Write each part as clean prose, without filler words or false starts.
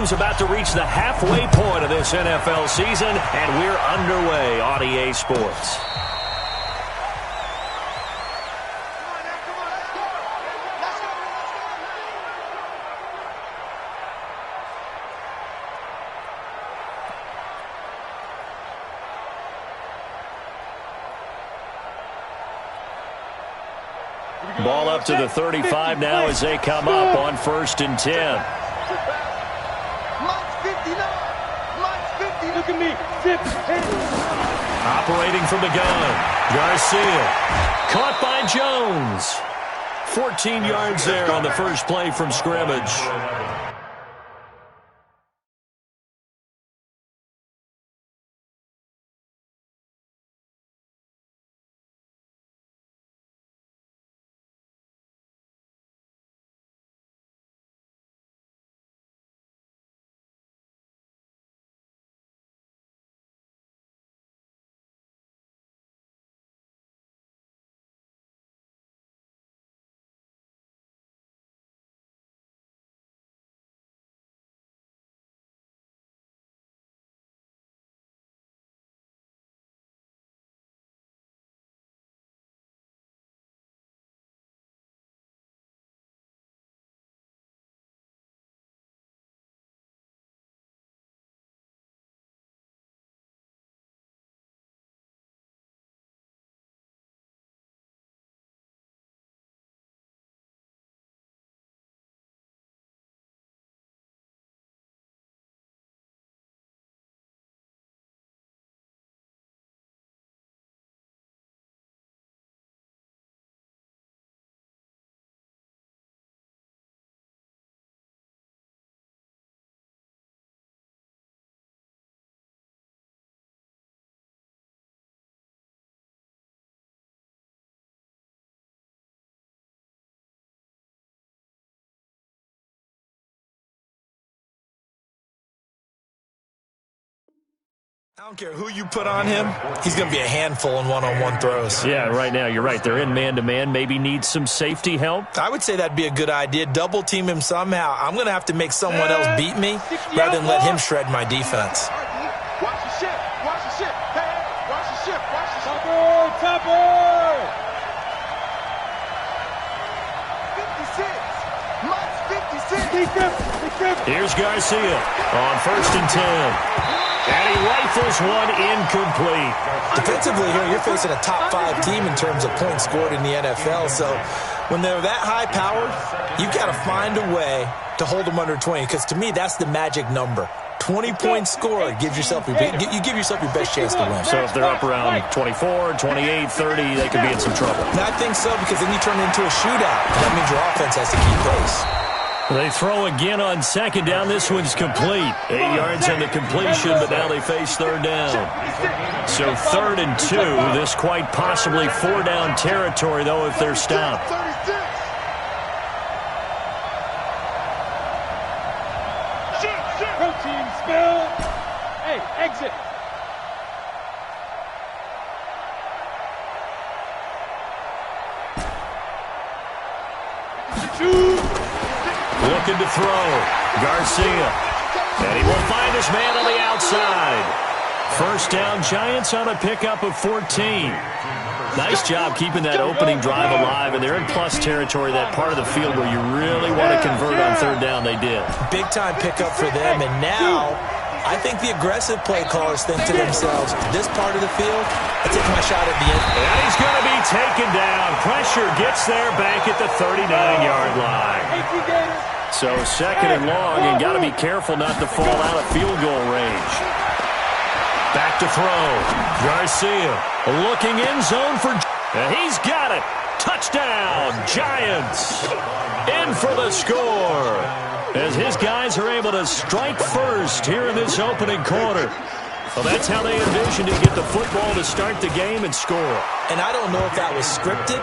About to reach the halfway point of this NFL season, and we're underway on EA Sports. Ball up to the 35 now as they come up on 1st and 10. Look at me. Operating from the gun. Garcia. Caught by Jones. 14 yards there on the first play from scrimmage. I don't care who you put on him, he's going to be a handful in one-on-one throws. Yeah, right now you're right. They're in man-to-man. Maybe need some safety help. I would say that'd be a good idea. Double team him somehow. I'm going to have to make someone else beat me rather than let him shred my defense. Watch the ship. Watch the ship. Hey, watch the ship. Watch the ship. Topper. 56. Here's Garcia on 1st and 10. And he rifles one incomplete. Defensively here, you're facing a top-5 team in terms of points scored in the NFL. So when they're that high-powered, you've got to find a way to hold them under 20. Because to me, that's the magic number. 20 points scored gives yourself you give yourself your best chance to win. So if they're up around 24, 28, 30, they could be in some trouble. And I think so, because then you turn it into a shootout. That means your offense has to keep pace. They throw again on 2nd down. This one's complete. 8 yards on the completion, but now they face 3rd down. So 3rd and 2. This quite possibly 4-down territory, though, if they're stopped. Protein spill. Hey, exit. Looking to throw. Garcia. And he will find his man on the outside. 1st down, Giants on a pickup of 14. Nice job keeping that opening drive alive, and they're in plus territory, that part of the field where you really want to convert on 3rd down. They did. Big-time pickup for them, and now I think the aggressive play callers think to themselves, this part of the field, I take my shot at the end. And he's going to be taken down. Pressure gets there back at the 39-yard line. So 2nd and long, and got to be careful not to fall out of field goal range. Back to throw. Garcia looking end zone for... And he's got it. Touchdown, Giants. In for the score. As his guys are able to strike first here in this opening quarter. Well, that's how they envisioned to get the football to start the game and score. And I don't know if that was scripted.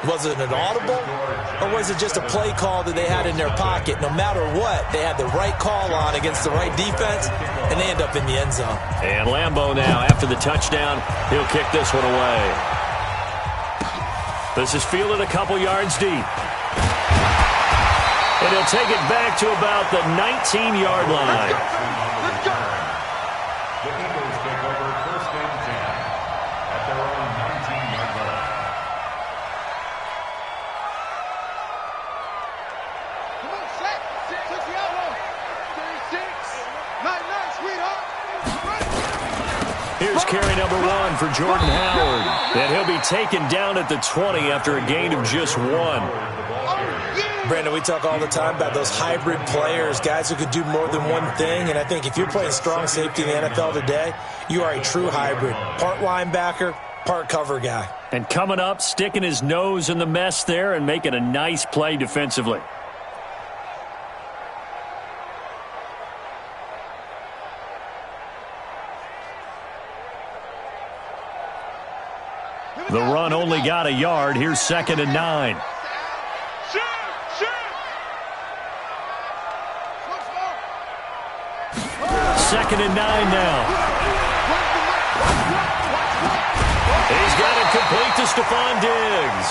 Was it an audible? Or was it just a play call that they had in their pocket? No matter what, they had the right call on against the right defense, and they end up in the end zone. And Lambeau now, after the touchdown, he'll kick this one away. This is fielded a couple yards deep. And he'll take it back to about the 19-yard line. Let's go. The Eagles take over 1st and 10 at their own 19-yard line. Come on, set. 6 the outlaw. 36. 9, sweetheart. Here's carry number 1 for Jordan Howard. And he'll be taken down at the 20 after a gain of just 1. Brandon, we talk all the time about those hybrid players, guys who could do more than one thing. And I think if you're playing strong safety in the NFL today, you are a true hybrid. Part linebacker, part cover guy. And coming up, sticking his nose in the mess there and making a nice play defensively. The run only got a yard. Here's 2nd and 9. Second and 9 now. He's got it complete to Stephon Diggs.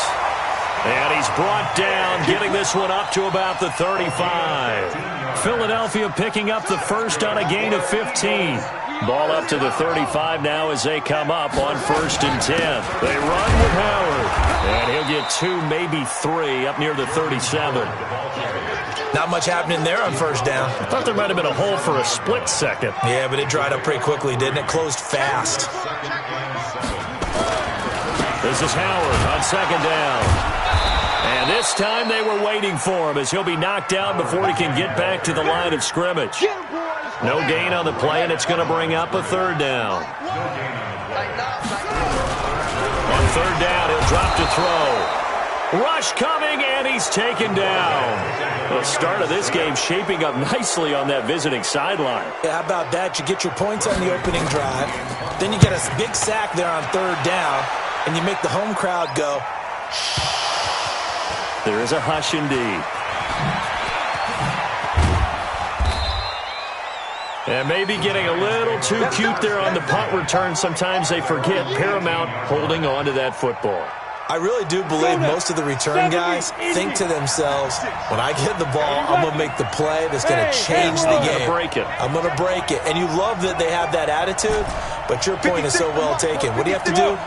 And he's brought down, getting this one up to about the 35. Philadelphia picking up the first on a gain of 15. Ball up to the 35 now as they come up on 1st and 10. They run with Howard. And he'll get 2, maybe 3 up near the 37. Not much happening there on 1st down. I thought there might have been a hole for a split second. Yeah, but it dried up pretty quickly, didn't it? Closed fast. This is Howard on 2nd down. And this time they were waiting for him as he'll be knocked down before he can get back to the line of scrimmage. No gain on the play, and it's going to bring up a 3rd down. On 3rd down, he'll drop to throw. Rush coming, and he's taken down. The start of this game shaping up nicely on that visiting sideline. Yeah, how about that? You get your points on the opening drive. Then you get a big sack there on 3rd down, and you make the home crowd go. There is a hush indeed. And maybe getting a little too cute there on the punt return. Sometimes they forget paramount holding on to that football. I really do believe most of the return guys think to themselves, when I get the ball, I'm going to make the play that's going to change the game. I'm going to break it. And you love that they have that attitude, but your point is so well taken. What do you have to do?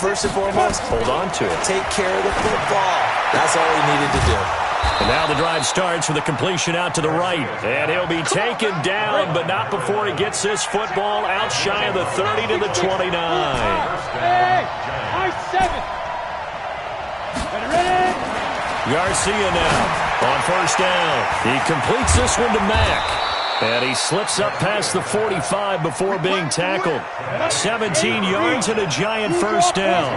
First and foremost, hold on to it. Take care of the football. That's all he needed to do. And now the drive starts with a completion out to the right. And he'll be taken down, but not before he gets this football out shy of the 30 to the 29. Garcia now on 1st down. He completes this one to Mack. And he slips up past the 45 before being tackled. 17 yards and a giant 1st down.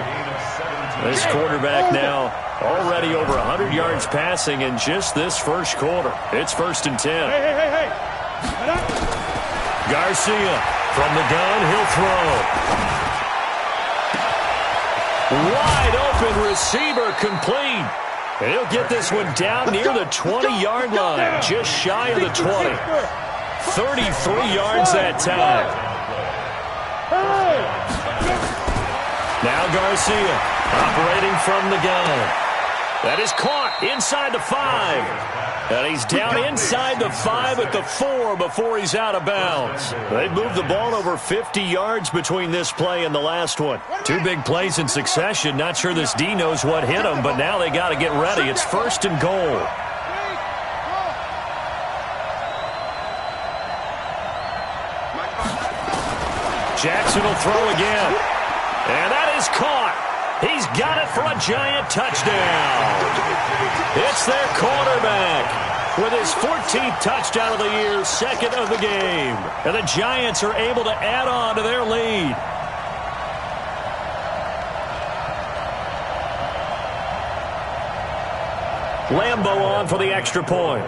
This quarterback now already over 100 yards passing in just this 1st quarter. It's 1st and 10. Garcia from the gun, he'll throw. Wide open receiver complete. And he'll get this one down near the 20-yard line, just shy of the 20. 33 yards that time. Now Garcia operating from the gun. That is caught inside the 5. And he's down inside the 5 at the 4 before he's out of bounds. They moved the ball over 50 yards between this play and the last one. 2 big plays in succession. Not sure this D knows what hit him, but now they got to get ready. It's 1st and goal. Jackson will throw again. And that is caught. He's got it for a giant touchdown. It's their quarterback with his 14th touchdown of the year, 2nd of the game. And the Giants are able to add on to their lead. Lambo on for the extra point.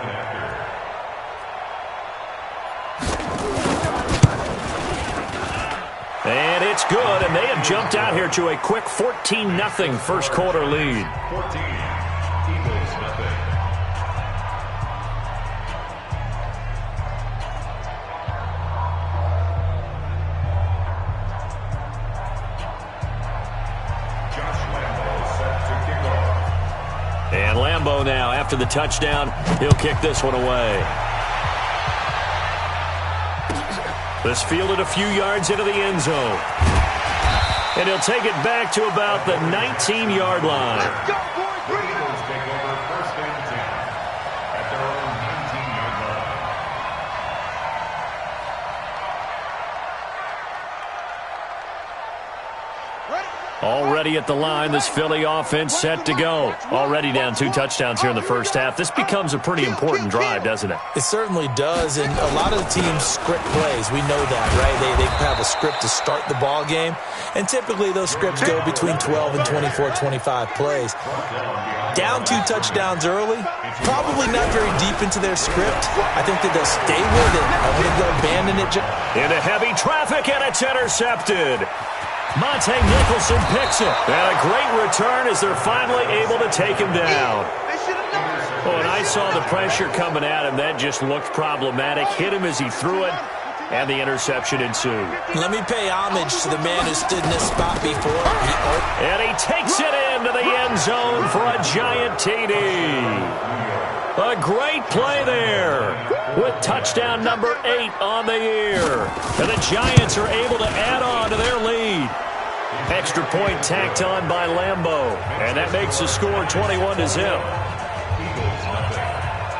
And it's good, and they have jumped out here to a quick 14-0 first quarter lead. 14, Eagles nothing. Josh Lambo set to kick off. And Lambo now, after after the touchdown. He'll kick this one away. This fielded a few yards into the end zone. And he'll take it back to about the 19-yard line. Let's go, boys. Bring it on. Take over first and 10 at their own 19-yard line. Already at the line, this Philly offense set to go. Already down 2 touchdowns here in the first half. This becomes a pretty important drive, doesn't it? It certainly does, and a lot of the teams script plays. We know that, right? They have a script to start the ball game, and typically those scripts go between 12 and 24, 25 plays. Down 2 touchdowns early, probably not very deep into their script. I think that they'll stay with it. I think they'll abandon it. Into heavy traffic, and it's intercepted. Monte Nicholson picks it. And a great return as they're finally able to take him down. Oh, and I saw the pressure coming at him. That just looked problematic. Hit him as he threw it, and the interception ensued. Let me pay homage to the man who stood in this spot before. And he takes it into the end zone for a giant TD. A great play there with touchdown number 8 on the year. And the Giants are able to add on to their lead. Extra point tacked on by Lambeau. And that makes the score 21-0.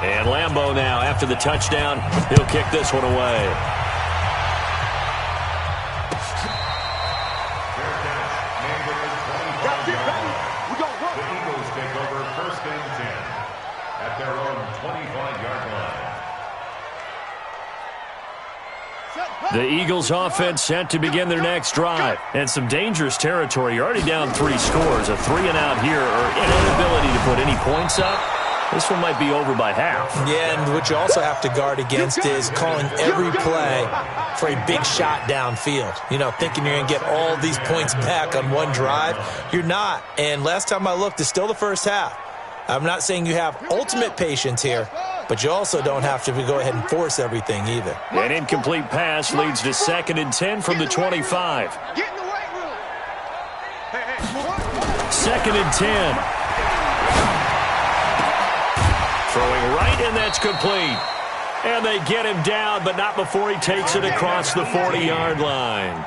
And Lambeau now, after the touchdown, he'll kick this one away. The Eagles take over first and 10 at their own 25-yard line. The Eagles offense set to begin their next drive. And some dangerous territory. You're already down 3 scores. A 3-and-out here, or an inability to put any points up. This one might be over by half. Yeah, and what you also have to guard against is calling every play for a big shot downfield. You know, thinking you're going to get all these points back on one drive. You're not. And last time I looked, it's still the first half. I'm not saying you have ultimate patience here, but you also don't have to go ahead and force everything either. An incomplete pass leads to 2nd and 10 from the 25. Get in the weight room. 2nd and 10. Throwing right, and that's complete. And they get him down, but not before he takes it across the 40-yard line.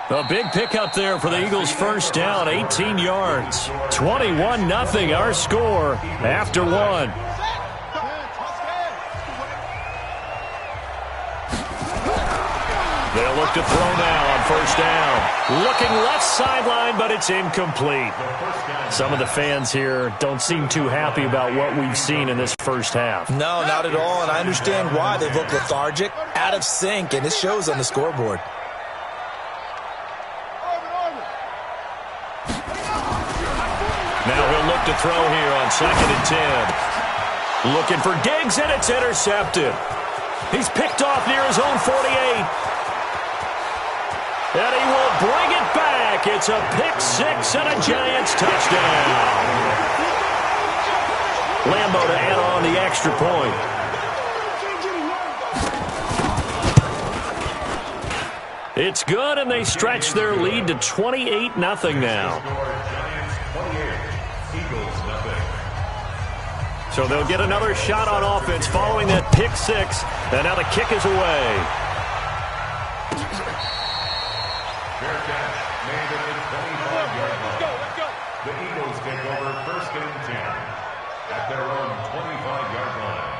A big pickup there for the Eagles' first down, 18 yards. 21-0 our score after 1. They'll look to throw now on first down. Looking left sideline, but it's incomplete. Some of the fans here don't seem too happy about what we've seen in this first half. No, not at all, and I understand why. They look lethargic, out of sync, and it shows on the scoreboard. Now he'll look to throw here on 2nd and 10. Looking for Diggs, and it's intercepted. He's picked off near his own 48. And he will bring it back. It's a pick-6 and a Giants touchdown. Lambeau to add on the extra point. It's good, and they stretch their lead to 28-0 now. So they'll get another shot on offense following that pick-6, and now the kick is away. Fair catch made at the 25-yard line. The Eagles take over first and 10 at their own 25-yard line.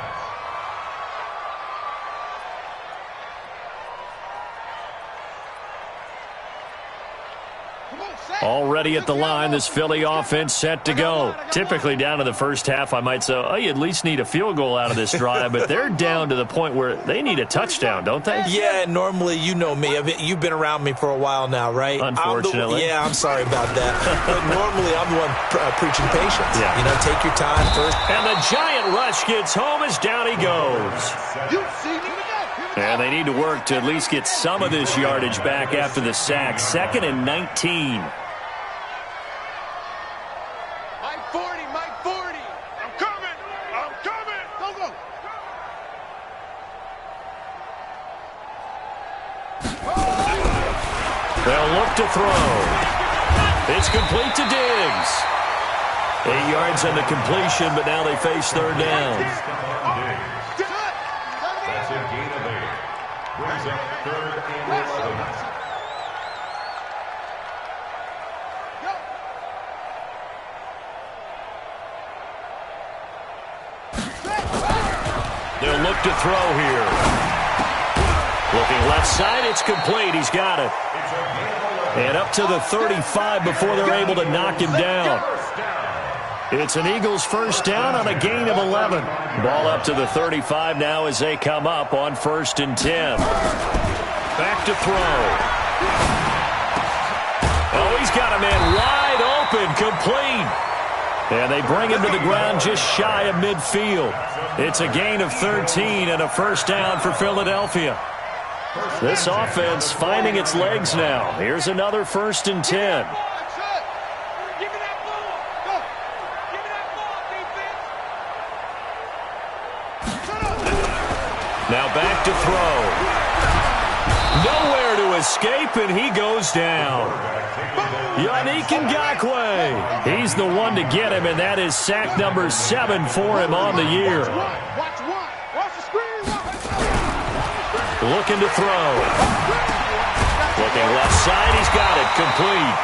Already at the line, this Philly offense set to go. Typically down to the first half, I might say, oh, you at least need a field goal out of this drive, but they're down to the point where they need a touchdown, don't they? Yeah, normally, you know me. I mean, you've been around me for a while now, right? Unfortunately. I'm sorry about that. But normally, I'm the one preaching patience. Yeah. You know, take your time first. And the giant rush gets home as down he goes. You see me? And they need to work to at least get some of this yardage back after the sack. 2nd and 19. Mike 40, Mike 40. I'm coming. I'm coming. Go, go. They'll look to throw. It's complete to Diggs. 8 yards on the completion, but now they face third down. That's a gain of 8. Brings up 3rd and 11. They'll look to throw here. Looking left side, it's complete. He's got it. And up to the 35 before they're able to knock him down. It's an Eagles first down on a gain of 11. Ball up to the 35 now as they come up on 1st and 10. Back to throw. Oh, he's got a man wide open, complete. And they bring him to the ground just shy of midfield. It's a gain of 13 and a first down for Philadelphia. This offense finding its legs now. Here's another 1st and 10. Now back to throw. Nowhere to escape, and he goes down. Yannick Ngakoue. He's the one to get him, and that is sack number 7 for him on the year. Looking to throw. Looking left side, he's got it, complete.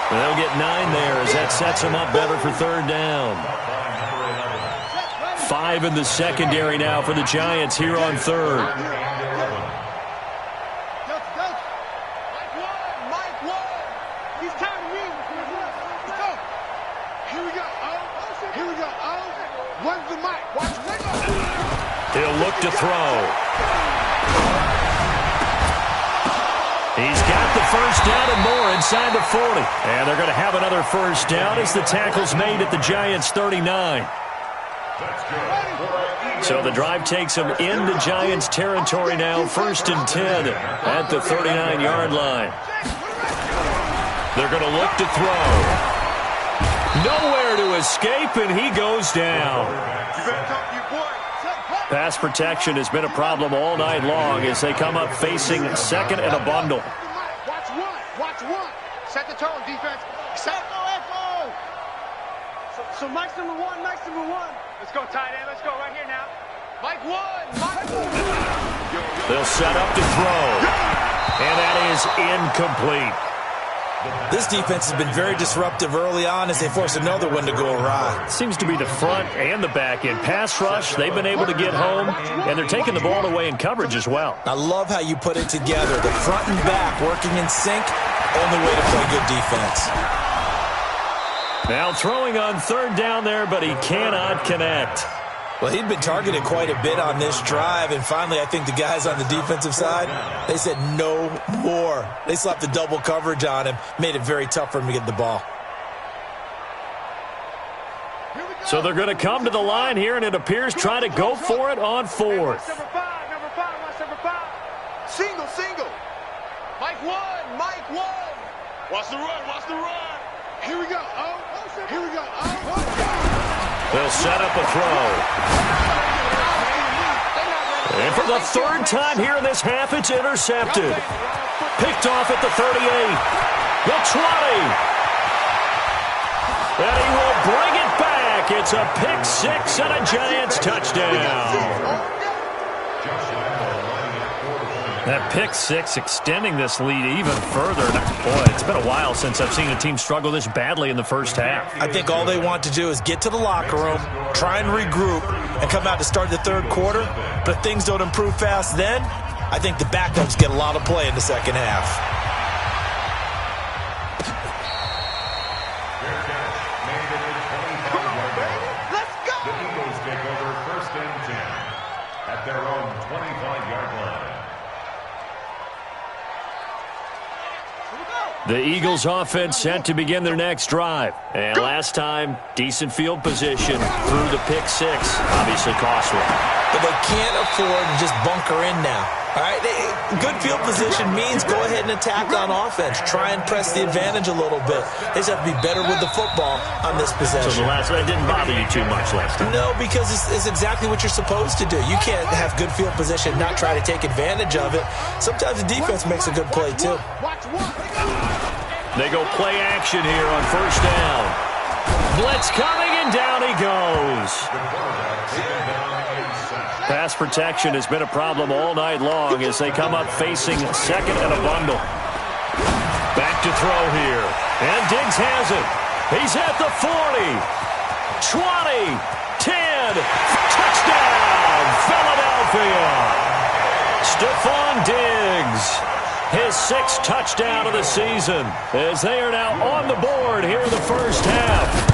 And they'll get 9 there as that sets him up better for third down. 5 in the secondary now for the Giants here on third. He'll look to throw. He's got the first down and more inside the 40. And they're going to have another first down as the tackle's made at the Giants' 39. So the drive takes them into Giants territory now, 1st and 10 at the 39-yard line. They're going to look to throw. Nowhere to escape, and he goes down. Pass protection has been a problem all night long as they come up facing 2nd and a bundle. Watch one. Set the tone, defense. Set. Echo. So Mike's number one. Let's go, tight end. Let's go right here now. Mike 1. They'll set up to throw. And that is incomplete. This defense has been very disruptive early on as they force another one to go awry. Seems to be the front and the back end. Pass rush, they've been able to get home, and they're taking the ball away in coverage as well. I love how you put it together. The front and back working in sync, only way to play good defense. Now throwing on third down there, but he cannot connect. Well, he'd been targeted quite a bit on this drive, and finally I think the guys on the defensive side, they said no more. They slapped the double coverage on him, made it very tough for him to get the ball. So they're going to come to the line here, and it appears try to go for it on 4th. Number 5. Single. Mike 1. Watch the run. Here we go. They'll set up a throw. And for the 3rd time here in this half, it's intercepted. Picked off at the 38. The 20. And he will bring it back. It's a pick 6 and a Giants touchdown. That pick 6 extending this lead even further. Boy, it's been a while since I've seen a team struggle this badly in the first half. I think all they want to do is get to the locker room, try and regroup, and come out to start the 3rd quarter. But if things don't improve fast then, I think the backups get a lot of play in the second half. Let's go. The Eagles take over 1st and 10 at their own 25-yard line. The Eagles offense set to begin their next drive. And last time, decent field position through the pick 6. Obviously costly. But they can't afford to just bunker in now. All right, good field position means go ahead and attack on offense. Try and press the advantage a little bit. They just have to be better with the football on this possession. So the last one didn't bother you too much last time? No, because it's exactly what you're supposed to do. You can't have good field position and not try to take advantage of it. Sometimes the defense makes a good play, too. They go play action here on 1st down. blitz coming, and down he goes. Pass protection has been a problem all night long as they come up facing second and a bundle. Back to throw here. And Diggs has it. He's at the 40. 20. 10. Touchdown, Philadelphia. Stephon Diggs. His 6th touchdown of the season as they are now on the board here in the first half.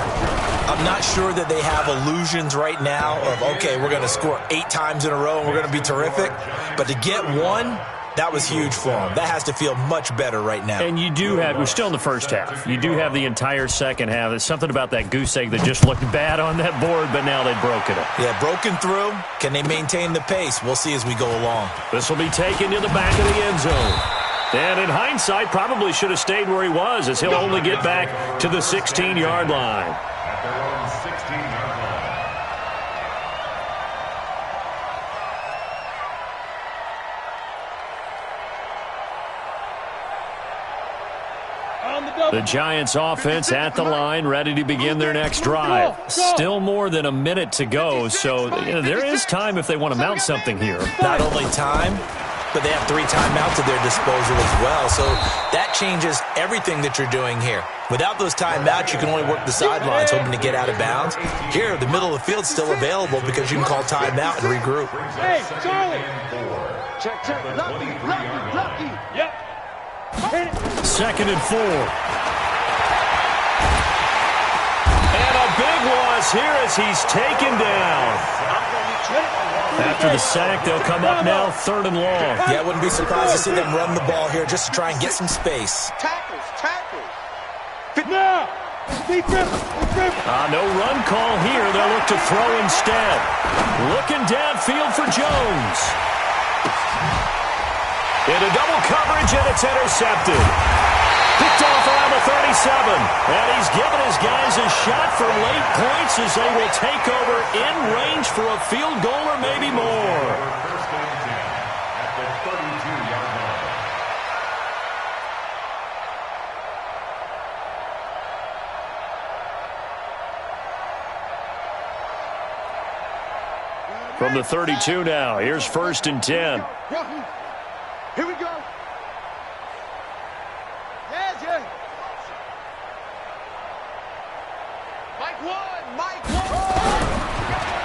I'm not sure that they have illusions right now of, okay, we're going to score 8 times in a row and we're going to be terrific. But to get one, that was huge for them. That has to feel much better right now. And you do have, we're still in the first half. You do have the entire second half. There's something about that goose egg that just looked bad on that board, but now they've broken it. Yeah, broken through. Can they maintain the pace? We'll see as we go along. This will be taken to the back of the end zone. And in hindsight, probably should have stayed where he was as he'll only get back to the 16-yard line. At their own 16-yard line. The Giants offense at the line, ready to begin their next drive. Still more than a minute to go, so there is time if they want to mount something here. Not only time, but they have 3 timeouts at their disposal as well. So that changes everything that you're doing here. Without those timeouts, you can only work the sidelines hoping to get out of bounds. Here, the middle of the field is still available because you can call timeout and regroup. Hey, Charlie! Check. Lucky. Yep. 2nd and 4. And a big loss here as he's taken down. After the sack, they'll come up now 3rd and long. Yeah, I wouldn't be surprised to see them run the ball here just to try and get some space. Tackles. Now! No run call here. They'll look to throw instead. Looking downfield for Jones. Into double coverage, and it's intercepted. Picked off around the 37. And he's given his guys a shot for late points as they will take over in range for a field goal or maybe more. First and 10 at the 32-yard line. From the 32 now, here's 1st and 10. Here we go. Yeah. Mike one.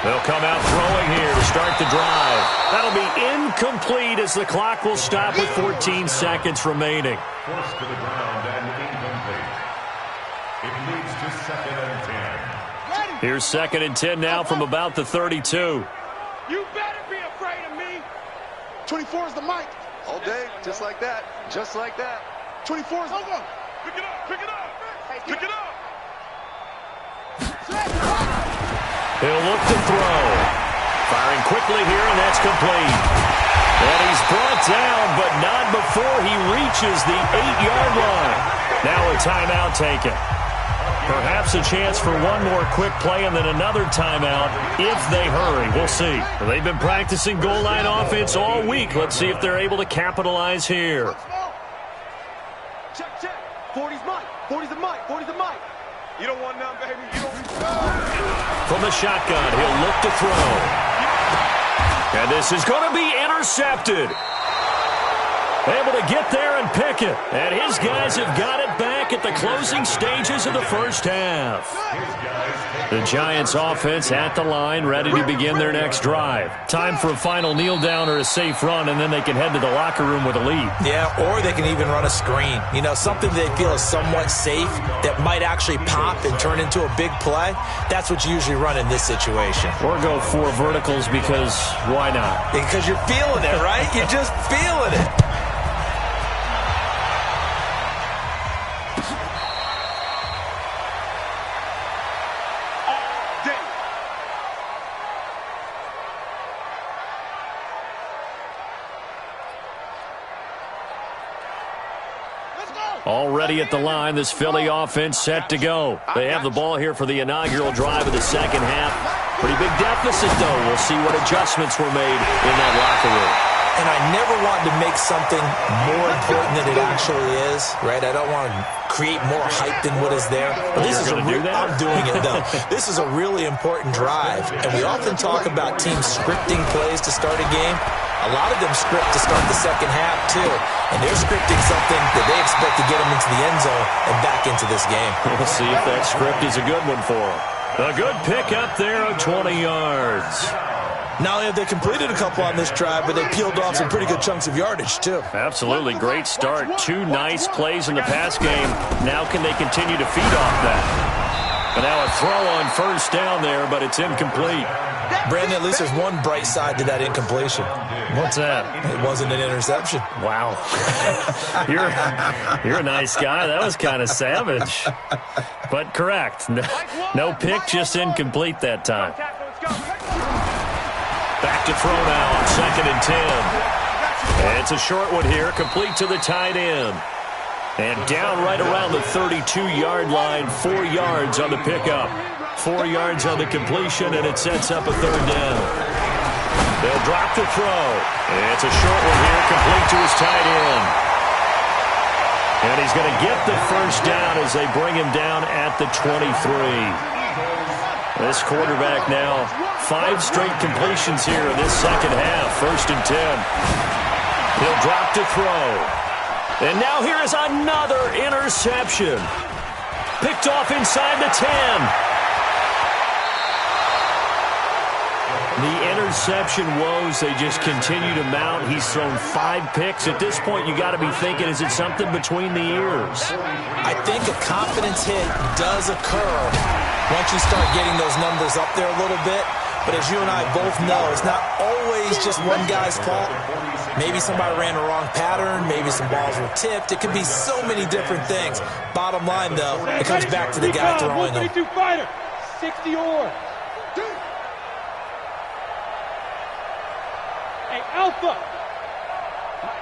They'll come out throwing here to start the drive. That'll be incomplete as the clock will stop with 14 seconds remaining. Forced to the ground and incomplete. It leads to 2nd and 10. Here's 2nd and 10 now from about the 32. You better be afraid of me. 24 is the mic. All day, just like that. 24 is the mic. Pick it up. He'll look to throw. Firing quickly here, and that's complete. And he's brought down, but not before he reaches the 8-yard line. Now a timeout taken. Perhaps a chance for one more quick play and then another timeout if they hurry. We'll see. They've been practicing goal line offense all week. Let's see if they're able to capitalize here. Check. 40's Mike. 40's the mic. You don't want none, baby. You don't. From the shotgun, he'll look to throw. And this is going to be intercepted. Able to get there and pick it. And his guys have got it back at the closing stages of the first half. The Giants offense at the line, ready to begin their next drive. Time for a final kneel down or a safe run, and then they can head to the locker room with a lead. Yeah, or they can even run a screen. Something they feel is somewhat safe that might actually pop and turn into a big play. That's what you usually run in this situation. Or go 4 verticals because why not? Because you're feeling it, right? You're just feeling it. Already at the line, this Philly offense set to go. They have the ball here for the inaugural drive of the second half. Pretty big deficit, though. We'll see what adjustments were made in that locker room. and I never want to make something more important than it actually is, right? I don't want to create more hype than what is there. But this is I'm doing it, though. This is a really important drive, and we often talk about teams scripting plays to start a game. A lot of them script to start the second half, too. And they're scripting something that they expect to get them into the end zone and back into this game. We'll see if that script is a good one for them. A good pick up there of 20 yards. Not only have they completed a couple on this drive, but they peeled off some pretty good chunks of yardage, too. Absolutely. Great start. 2 nice plays in the pass game. Now can they continue to feed off that? And now a throw on first down there, but it's incomplete. Brandon, at least there's one bright side to that incompletion. What's that? It wasn't an interception. Wow. You're a nice guy. That was kind of savage. But correct. No pick, just incomplete that time. Back to throw now on 2nd and 10. And it's a short one here, complete to the tight end. And down right around the 32-yard line, 4 yards on the pickup. 4 yards on the completion, and it sets up a 3rd down. They'll drop the throw. And it's a short one here, complete to his tight end. And he's going to get the first down as they bring him down at the 23. This quarterback now, 5 straight completions here in this second half. 1st and 10. He'll drop to throw. And now here is another interception. Picked off inside the 10. The interception woes, they just continue to mount. He's thrown 5 picks. At this point, you got to be thinking, is it something between the ears? I think a confidence hit does occur once you start getting those numbers up there a little bit. But as you and I both know, it's not always just one guy's fault. Maybe somebody ran the wrong pattern. Maybe some balls were tipped. It could be so many different things. Bottom line, though, it comes back to the guy throwing them. 60 or. Hey, Alpha.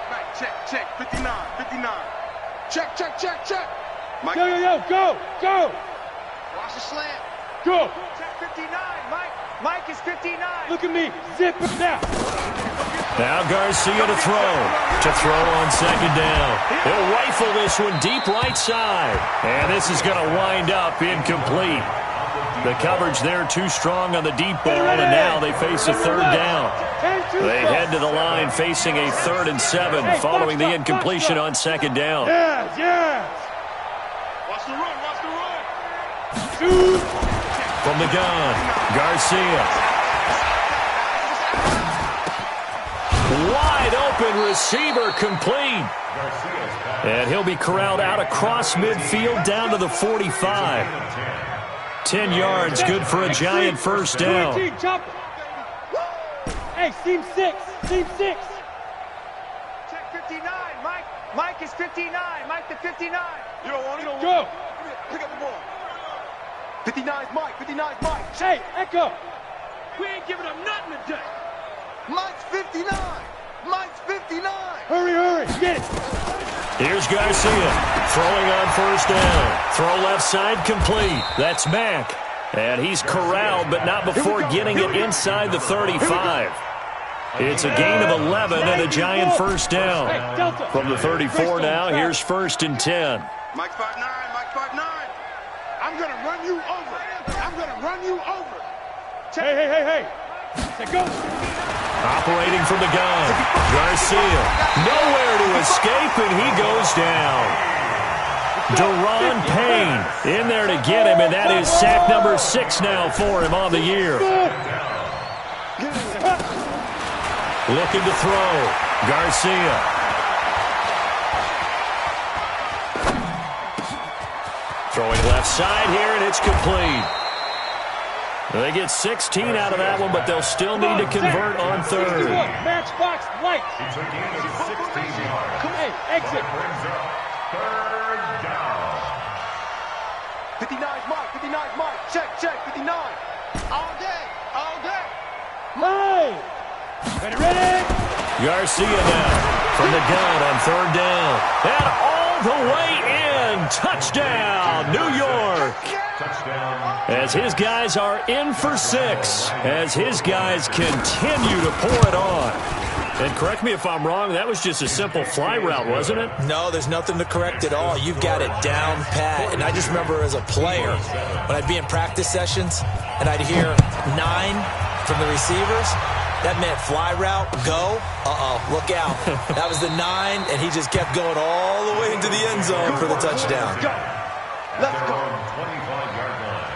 Right, check. 59. Check. Mike. Yo, go. Watch the slam. Go. Check 59, Mike. Mike is 59. Look at me. Zip it now. Now Garcia to throw. To throw on 2nd down. He'll rifle this one deep right side. And this is going to wind up incomplete. The coverage there too strong on the deep ball, and now they face a 3rd down. They head to the line facing a 3rd and 7 following the incompletion on 2nd down. Yes. Watch the run. Shoot. From the gun, Garcia. Wide open receiver complete. And he'll be corralled out across midfield down to the 45. 10 yards, good for a giant first down. Hey, seam 6. Check 59, Mike. Mike is 59. Mike to 59. You don't want it? Go. Pick up the ball. 59's Mike. Hey, Echo. We ain't giving up nothing today. Mike's 59. Hurry. Get it. Here's Garcia. Throwing on first down. Throw left side complete. That's Mack. And he's corralled, but not before getting it inside the 35. It's a gain of 11 and a giant first down. From the 34 now, here's 1st and 10. Mike 5'9". I'm going to run you over. Hey. Say go. Operating from the gun. Garcia. Nowhere to escape, and he goes down. Deron Payne in there to get him, and that is sack number 6 now for him on the year. Looking to throw. Garcia. Throwing left side here, and it's complete. They get 16 out of that one, but they'll still need to convert on 3rd. Matchbox lights. It's a gain of 16 yards. Hey, exit. Brings up 3rd down. 59's Mike. Check. 59. All day. Hey. Ready. Garcia now from the gun on 3rd down. And all the way in. Touchdown, New York. As his guys are in for 6. As his guys continue to pour it on. And correct me if I'm wrong, that was just a simple fly route, wasn't it? No, there's nothing to correct at all. You've got it down pat. And I just remember as a player, when I'd be in practice sessions and I'd hear 9 from the receivers, that meant fly route, go, look out. That was the 9, and he just kept going all the way into the end zone for the touchdown. Let's go. 25-yard line.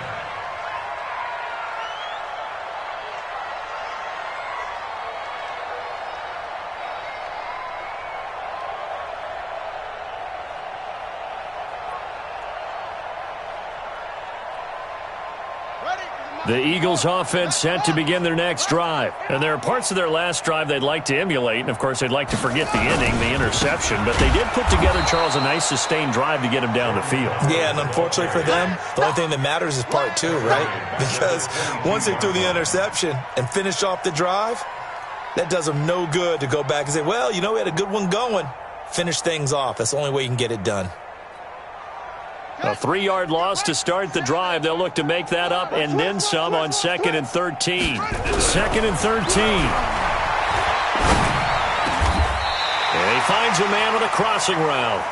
The Eagles offense set to begin their next drive. And there are parts of their last drive they'd like to emulate. And, of course, they'd like to forget the inning, the interception. But they did put together, Charles, a nice sustained drive to get him down the field. Yeah, and unfortunately for them, the only thing that matters is part 2, right? Because once they threw the interception and finished off the drive, that does them no good to go back and say, well, you know, we had a good one going. Finish things off. That's the only way you can get it done. A 3-yard loss to start the drive. They'll look to make that up and then some on 2nd and 13. 2nd and 13. And he finds a man with a crossing route.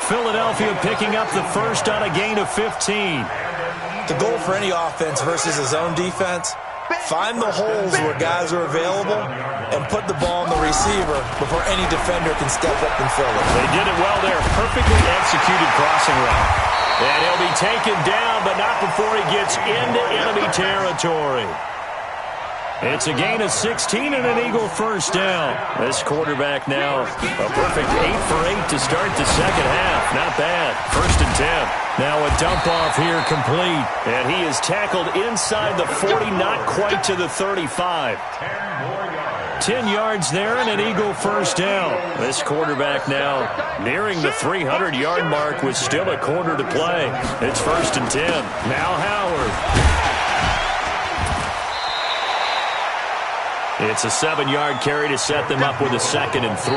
Philadelphia picking up the first on a gain of 15. The goal for any offense versus his own defense, find the holes where guys are available and put the ball on the receiver before any defender can step up and fill it. They did it well there. Perfectly executed crossing route. And he'll be taken down, but not before he gets into enemy territory. It's a gain of 16 and an Eagle first down. This quarterback now a perfect 8 for 8 to start the second half. Not bad. 1st and 10. Now a dump off here complete. And he is tackled inside the 40, not quite to the 35. 10 yards there and an Eagle first down. This quarterback now nearing the 300-yard mark with still a quarter to play. It's 1st and 10. Now Howard. It's a 7-yard carry to set them up with a 2nd and 3.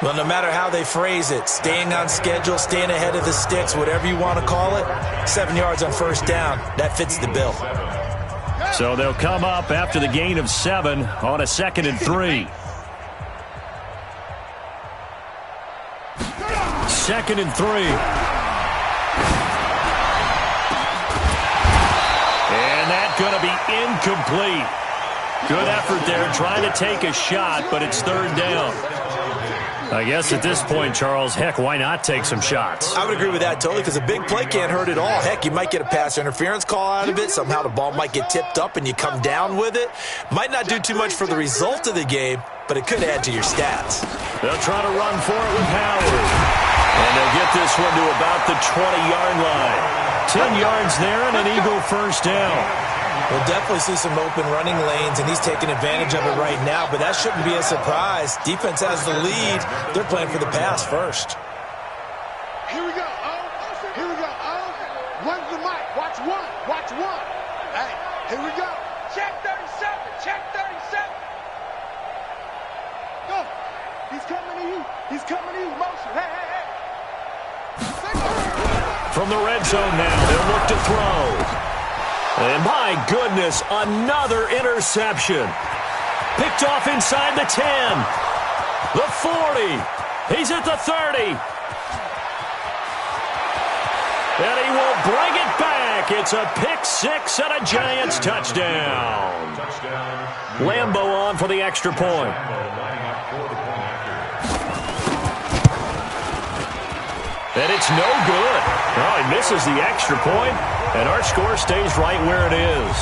Well, no matter how they phrase it, staying on schedule, staying ahead of the sticks, whatever you want to call it, 7 yards on first down, that fits the bill. So they'll come up after the gain of 7 on a 2nd and 3. 2nd and 3. And that's going to be incomplete. Good effort there, trying to take a shot, but it's 3rd down. I guess at this point, Charles, heck, why not take some shots? I would agree with that totally, because a big play can't hurt at all. Heck, you might get a pass interference call out of it. Somehow the ball might get tipped up and you come down with it. Might not do too much for the result of the game, but it could add to your stats. They'll try to run for it with Howard. And they'll get this one to about the 20-yard line. 10 yards there and an Eagle first down. We'll definitely see some open running lanes, and he's taking advantage of it right now, but that shouldn't be a surprise. Defense has the lead. They're playing for the pass first. Here we go, Here we go, Run to the mic. Watch one. Watch one. Hey, here we go. Check 37. Check 37. Go. He's coming to you. He's coming to you. Motion. Hey, hey, hey. From the red zone now, they'll look to throw. And my goodness, another interception. Picked off inside the 10. The 40. He's at the 30. And he will bring it back. It's a pick 6 and a Giants touchdown. Lambeau on for the extra point. And it's no good. Oh, he misses the extra point, and our score stays right where it is.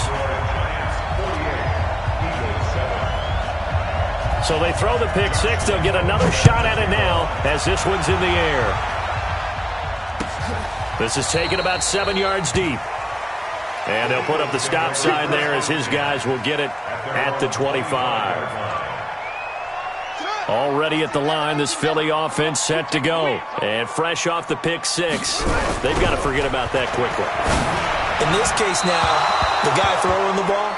So they throw the pick 6. They'll get another shot at it now as this one's in the air. This is taken about 7 yards deep. And they'll put up the stop sign there as his guys will get it at the 25. Already at the line, this Philly offense set to go. And fresh off the pick 6. They've got to forget about that quickly. In this case now, the guy throwing the ball,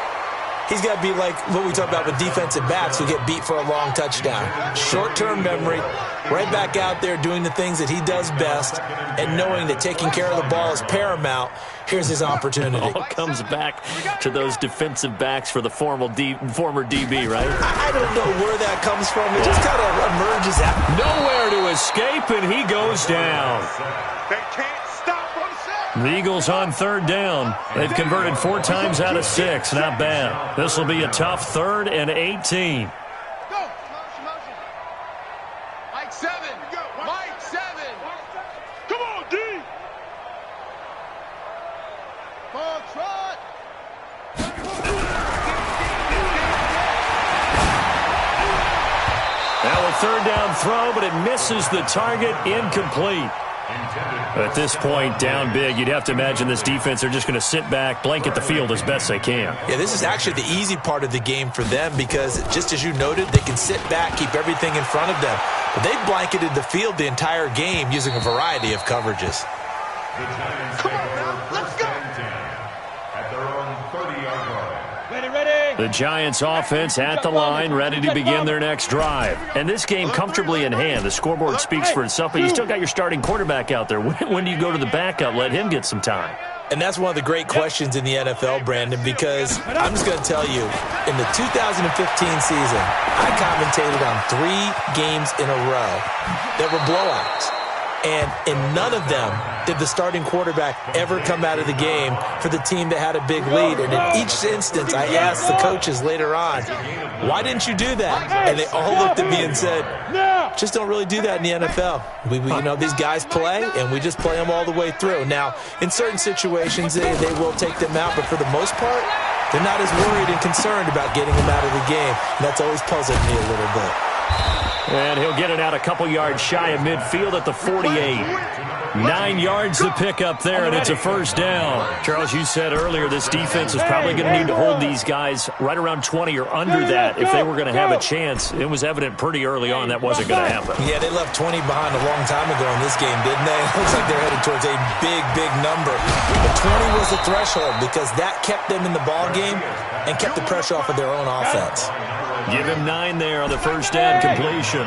He's got to be like what we talk about with defensive backs who get beat for a long touchdown. Short-term memory, right back out there doing the things that he does best, and knowing that taking care of the ball is paramount. Here's his opportunity. All comes back to those defensive backs for the former DB, right? I don't know where that comes from. It just kind of emerges out. Nowhere to escape, and he goes down. They can't stop on set. The Eagles on third down. They've converted 4 times out of 6. Not bad. This will be a tough 3rd and 18. Go. Motion. Mike 7. Mike 7. Come on, D. Ball trot. Now a 3rd down throw, but it misses the target. Incomplete. At this point, down big, you'd have to imagine this defense are just going to sit back, blanket the field as best they can. Yeah, this is actually the easy part of the game for them because, just as you noted, they can sit back, keep everything in front of them. But they've blanketed the field the entire game using a variety of coverages. The Giants take over first and 10 at their own 30-yard line. The Giants offense at the line, ready to begin their next drive. And this game comfortably in hand. The scoreboard speaks for itself, but you still got your starting quarterback out there. When do you go to the backup? Let him get some time. And that's one of the great questions in the NFL, Brandon, because I'm just going to tell you, in the 2015 season, I commentated on 3 games in a row that were blowouts. And in none of them did the starting quarterback ever come out of the game for the team that had a big lead. And in each instance, I asked the coaches later on, why didn't you do that? And they all looked at me and said, just don't really do that in the NFL. These guys play, and we just play them all the way through. Now, in certain situations, they will take them out, but for the most part, they're not as worried and concerned about getting them out of the game. And that's always puzzled me a little bit. And he'll get it out a couple yards shy of midfield at the 48. 9 yards to pick up there, and it's a first down. Charles, you said earlier this defense is probably going to need to hold these guys right around 20 or under that if they were going to have a chance. It was evident pretty early on that wasn't going to happen. Yeah, they left 20 behind a long time ago in this game, didn't they? It looks like they're headed towards a big, big number. But 20 was the threshold because that kept them in the ball game and kept the pressure off of their own offense. Give him 9 there on the first down completion.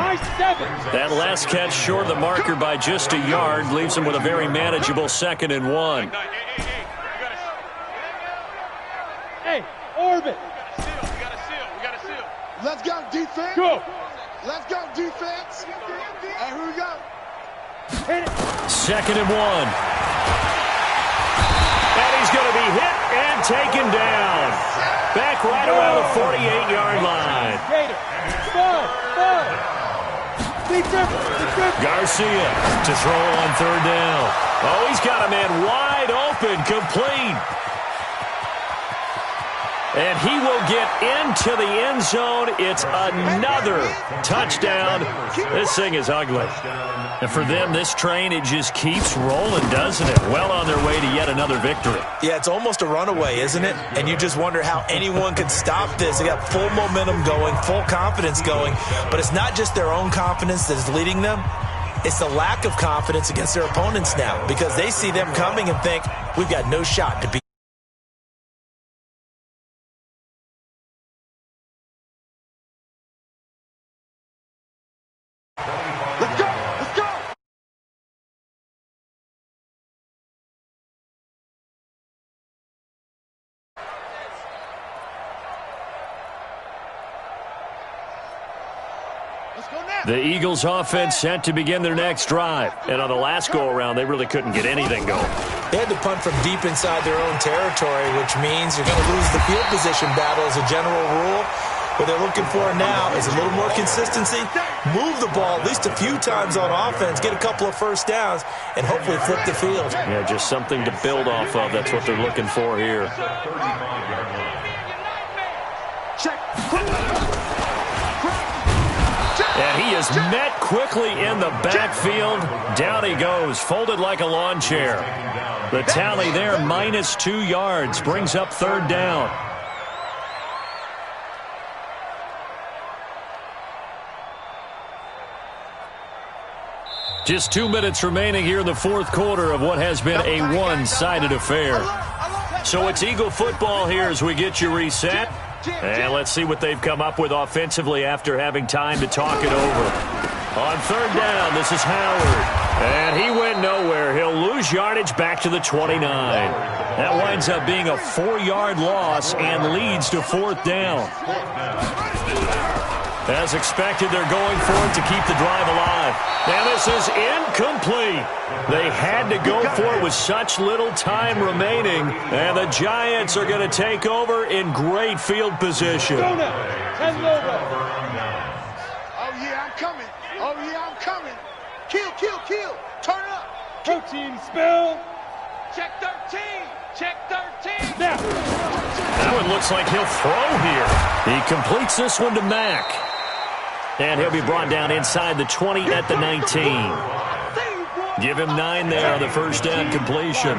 That last catch short of the marker by just a yard leaves him with a very manageable 2nd and 1. Hey, orbit. We got to seal. Let's go, defense. Go. Let's go, defense. Hey, here we go. Hit it. 2nd and 1. And he's going to be hit and taken down. Back right around the 48-yard line. Garcia to throw on 3rd down. Oh, he's got a man wide open, complete. And he will get into the end zone. It's another touchdown. This thing is ugly. And for them, this train, it just keeps rolling, doesn't it? Well on their way to yet another victory. Yeah, it's almost a runaway, isn't it? And you just wonder how anyone could stop this. They got full momentum going, full confidence going. But it's not just their own confidence that's leading them. It's the lack of confidence against their opponents now because they see them coming and think, we've got no shot to beat. The Eagles offense set to begin their next drive. And on the last go-around, they really couldn't get anything going. They had to punt from deep inside their own territory, which means you're going to lose the field position battle as a general rule. What they're looking for now is a little more consistency, move the ball at least a few times on offense, get a couple of first downs, and hopefully flip the field. Yeah, just something to build off of. That's what they're looking for here. And he is met quickly in the backfield. Down he goes, folded like a lawn chair. The tally there, -2 yards, brings up 3rd down. Just 2 minutes remaining here in the 4th quarter of what has been a one-sided affair. So it's Eagle football here as we get you reset. And let's see what they've come up with offensively after having time to talk it over. On third down, this is Howard. And he went nowhere. He'll lose yardage back to the 29. That winds up being a 4-yard loss and leads to fourth down. As expected, they're going for it to keep the drive alive. And this is incomplete. They had to go for it with such little time remaining. And the Giants are going to take over in great field position. Oh, yeah, I'm coming. Oh, yeah, I'm coming. Kill, kill, kill. Turn up. Protein spill. Check 13. Check 13. Now. That one looks like he'll throw here. He completes this one to Mack. And he'll be brought down inside the 20 at the 19. Give him 9 there on the first down completion.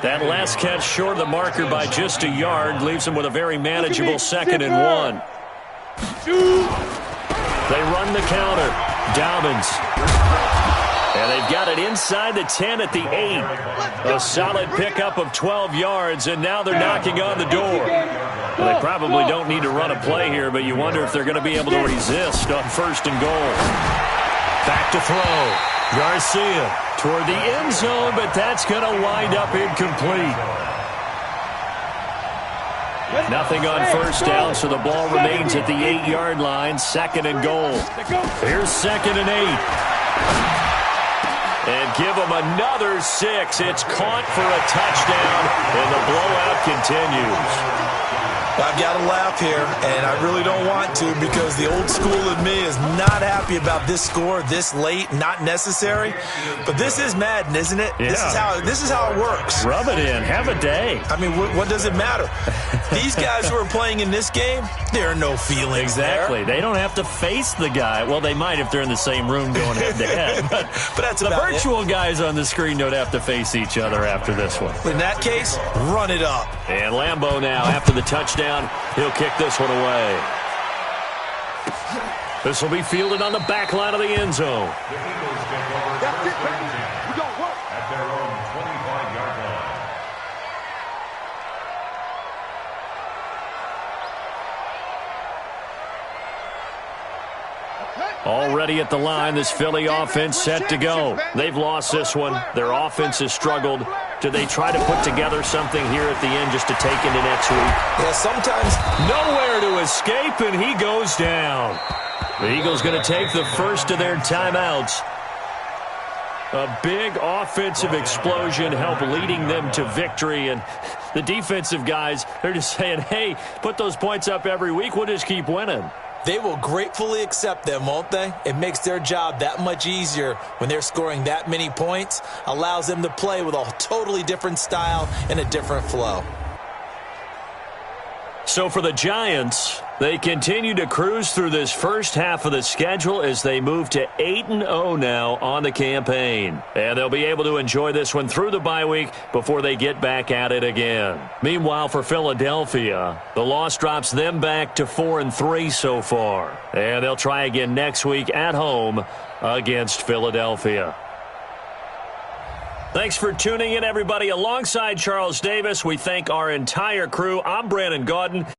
That last catch short of the marker by just a yard leaves him with a very manageable 2nd and 1. They run the counter. Dobbins. And they've got it inside the 10 at the 8. A solid pickup of 12 yards, and now they're knocking on the door. Well, they probably don't need to run a play here, but you wonder if they're going to be able to resist on 1st and goal. Back to throw. Garcia toward the end zone, but that's going to wind up incomplete. Nothing on first down, so the ball remains at the 8-yard line. 2nd and goal. Here's 2nd and 8. And give them another 6. It's caught for a touchdown, and the blowout continues. I've got to laugh here, and I really don't want to because the old school in me is not happy about this score this late, not necessary. But this is Madden, isn't it? Yeah. This is how it works. Rub it in. Have a day. I mean, what does it matter? These guys who are playing in this game, there are no feelings Exactly. there. They don't have to face the guy. Well, they might if they're in the same room going head-to-head. But that's the about virtual guys on the screen don't have to face each other after this one. In that case, run it up. And Lambeau now, after the touchdown, he'll kick this one away. This will be fielded on the back line of the end zone. The Eagles take over first and 10 at their own 25-yard line. Already at the line, this Philly offense set to go. They've lost this one. Their offense has struggled. Do they try to put together something here at the end just to take into next week? Yeah, sometimes. Nowhere to escape, and he goes down. The Eagles going to take the first of their timeouts. A big offensive explosion helped leading them to victory, and the defensive guys, they're just saying, hey, put those points up every week. We'll just keep winning. They will gratefully accept them, won't they? It makes their job that much easier when they're scoring that many points. Allows them to play with a totally different style and a different flow. So for the Giants, they continue to cruise through this first half of the schedule as they move to 8-0 now on the campaign. And they'll be able to enjoy this one through the bye week before they get back at it again. Meanwhile, for Philadelphia, the loss drops them back to 4-3 so far. And they'll try again next week at home against Philadelphia. Thanks for tuning in, everybody. Alongside Charles Davis, we thank our entire crew. I'm Brandon Gaudin.